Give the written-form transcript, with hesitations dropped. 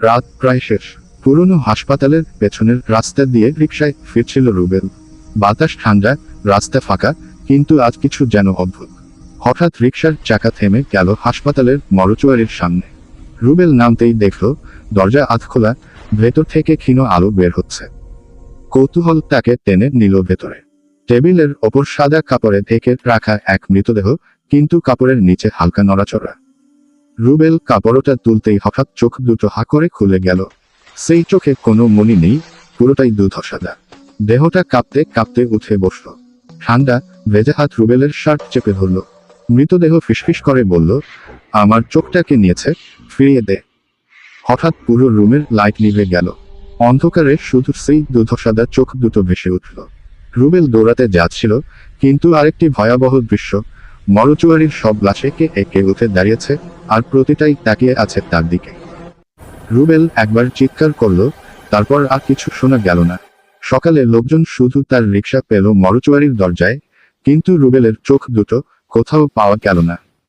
রাত প্রায় শেষ। পুরনো হাসপাতালের পেছনের রাস্তা দিয়ে রিকশায় ফিরছিল রুবেল। বাতাস ঠান্ডা, রাস্তা ফাঁকা, কিন্তু আজ কিছু যেন অদ্ভুত। হঠাৎ রিকশার চাকা থেমে গেল হাসপাতালের মরচুয়ারির সামনে। রুবেল নামতেই দেখল দরজা আধ খোলা, ভেতর থেকে ক্ষীণ আলো বের হচ্ছে। কৌতূহল তাকে টেনে নিল ভেতরে। টেবিলের ওপর সাদা কাপড়ে ঢেকে রাখা এক মৃতদেহ, কিন্তু কাপড়ের নিচে হালকা নড়াচড়া। রুবেল কাপড়টা তুলতেই হঠাৎ চোখ দুটো হা করে খুলে গেল। সেই চোখে কোনো মনি নেই, পুরোটাই দুধসাদা। দেহটা কাঁপতে কাঁপতে উঠে বসল। ঠান্ডা ভেজা হাত রুবেলের শার্ট চেপে ধরল। মৃতদেহ ফিসফিস করে বলল, আমার চোখটাকে নিয়েছে, ফিরিয়ে দে। হঠাৎ পুরো রুমের লাইট নিভে গেল। অন্ধকারে শুধু সেই দুধসাদা চোখ দুটো ভেসে উঠল। রুবেল দৌড়াতে যাচ্ছিল, কিন্তু আরেকটি ভয়াবহ দৃশ্য। মরচুয়ারির সব লাশে কে একে উঠে দাঁড়িয়েছে, আর প্রতিটাই তাকিয়ে আছে তার দিকে। রুবেল একবার চিৎকার করল, তারপর আর কিছু শোনা গেল না। সকালে লোকজন শুধু তার রিকশা পেল মরচুয়ারির দরজায়, কিন্তু রুবেলের চোখ দুটো কোথাও পাওয়া গেল না।